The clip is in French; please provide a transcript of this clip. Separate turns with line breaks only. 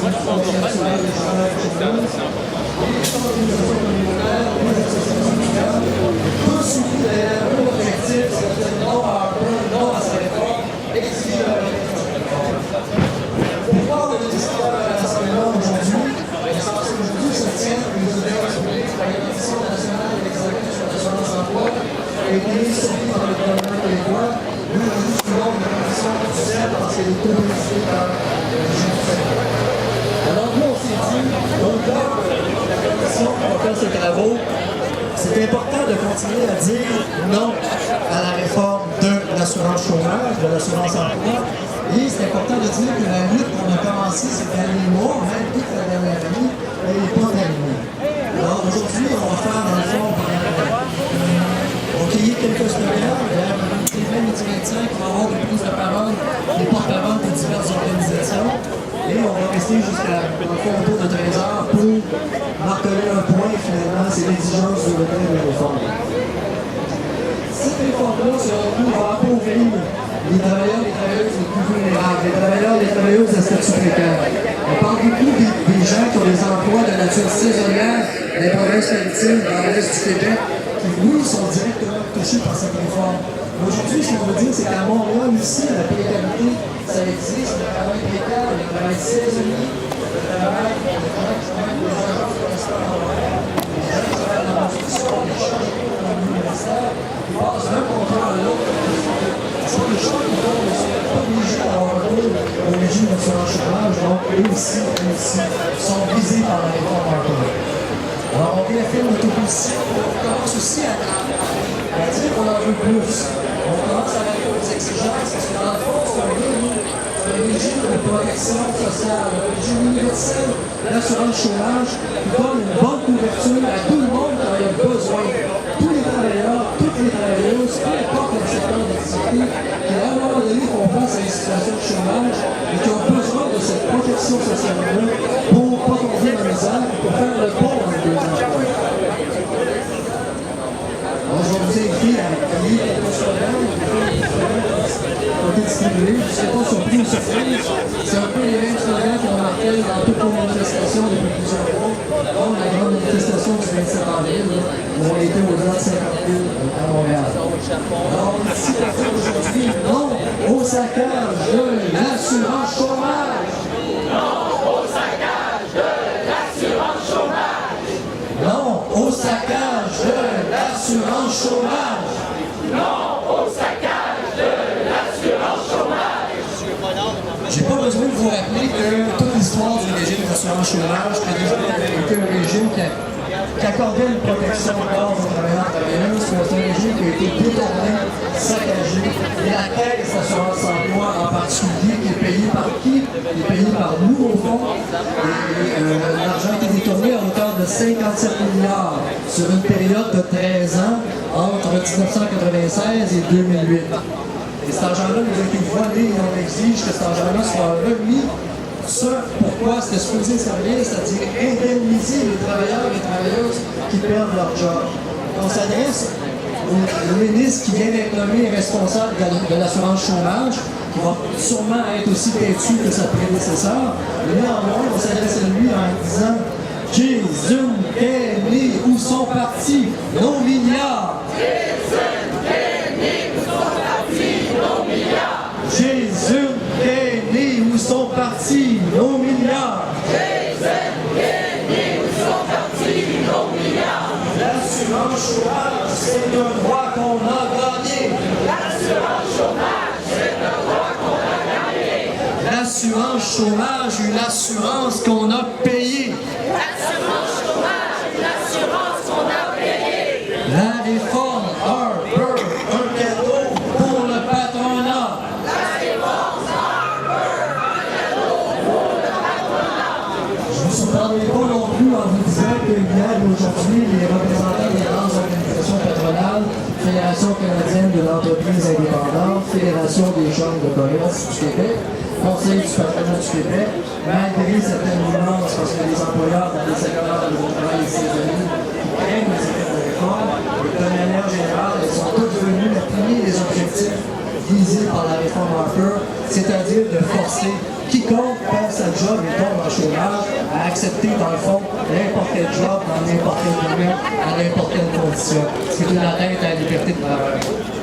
Tout suivi d'ailleurs, un objectif, c'est de non à un peu, non à sa réforme, exiger la pouvoir de l'histoire de l'Assemblée aujourd'hui, l'essentiel aujourd'hui se tient les audiences publiques par la Commission nationale de l'examen sur l'assurance emploi qui a été soumis par le gouvernement québécois. Nous, nous suivons une commission officielle parce qu'elle est co-présidée par le régime fédéral. Alors nous, on s'est dit, au-delà de la commission qui va faire ses travaux, c'est important de continuer à dire non à la réforme de l'assurance chômage, de l'assurance emploi. Et c'est important de dire que la lutte qu'on a commencée ces derniers mois, même toute la dernière année, elle n'est pas terminée. Alors aujourd'hui, on va faire dans le fond, on va cueillir quelques slogans, c'est même les médecins qui vont avoir de plus de parole, des porte-paroles de diverses organisations. Et on va rester jusqu'à autour de 13 heures pour marteler un point finalement, c'est l'exigence de retrait de la réforme. Cette réforme-là, selon nous, va appauvrir les travailleurs, les travailleuses les plus vulnérables, les travailleurs, les travailleuses à statut précaire. On parle beaucoup des gens qui ont des emplois de nature saisonnière dans les provinces maritimes, dans l'est du Québec, qui, oui, sont directement touchés par cette réforme. Aujourd'hui, ce qu'on veut dire, c'est qu'à Montréal, ici, la précarité, ça existe, le travail précaire, le travail saisonnier, le travail qui travaille pour les agences forestières à Montréal, les gens qui travaillent dans la construction, les charges dans le ministère, qui passent d'un contrat à l'autre. C'est pas des gens qui ne sont pas obligés d'avoir recours au régime d'assurance chômage, donc eux aussi sont visés par la réforme encore. Alors, on réaffirme notre opposition, on commence aussi à dire qu'on en veut plus. On commence à aller aux exigences parce que dans le fond, ce qu'on veut, nous, c'est un régime de protection sociale, un régime universel d'assurance chômage qui donne une bonne couverture à tout le monde quand il y a besoin. Tous les travailleurs, toutes les travailleuses, peu importe le secteur d'activité, qui à un moment donné font face à une situation de chômage et qui ont besoin de cette protection sociale-là pour ne pas tomber dans la misère, pour faire le pont entre les deux emplois. Alors, je vais vous inviter à lire quelques slogans, qui ont été distribués. Je ne serais pas surpris ou surprise. C'est un peu les mêmes slogans qu'on a marqués dans toutes nos manifestations depuis plusieurs mois, comme la grande manifestation du 27 avril, où on était au-delà de 50 000 à Montréal. Alors, ici, pour dire aujourd'hui, non au saccage de l'assurance chômage.
Non au saccage de l'assurance chômage.
Non au saccage de l'assurance chômage.
Non au saccage de l'assurance chômage.
J'ai pas besoin de vous rappeler que toute l'histoire du régime d'assurance chômage était un régime qui accordait une protection corps aux travailleurs et travailleuses. C'est un régime qui a été détourné, saccagé. Et la caisse d'assurance emploi en particulier, qui est payée par qui? Qui est payée par nous au fond. L'argent a été détourné à hauteur de 57 milliards sur une période de 13 ans entre 1996 et 2008. Et cet argent-là nous a été volé et on exige que cet argent-là soit remis. Ce pourquoi c'était supposé servir, c'est-à-dire indemniser les travailleurs et les travailleuses qui perdent leur job. On s'adresse au ministre qui vient d'être nommé responsable de l'assurance chômage, qui va sûrement être aussi têtu que sa prédécesseur. Mais néanmoins, on s'adresse à lui en disant « Jésus, Kenny, où sont partis nos milliards? » Jésus, Kenny, où sont partis nos milliards? L'assurance chômage, c'est un droit qu'on a gagné.
L'assurance chômage, c'est un droit qu'on a gagné.
L'assurance chômage, une assurance qu'on a payée.
L'assurance chômage, l'assurance qu'on a payée.
La réforme Harper, un cadeau pour le patronat. Je ne vous surprendrai pas non plus en vous disant que hier et aujourd'hui, les représentants des grandes organisations patronales, Fédération canadienne de l'entreprise indépendante, Fédération des chambres de commerce du Québec, Conseil du patronat du Québec, malgré certaines nuances parce que les employeurs dans les secteurs de travail saisonnier craignent les effets de réforme, et de manière générale, elles sont toutes venues appuyer les objectifs visés par la réforme Harper, c'est-à-dire de forcer quiconque perd sa sa job et tombe en chômage, à accepter dans le fond n'importe quel job, dans n'importe quel domaine, à n'importe quelle condition. C'est une atteinte à la liberté de travail.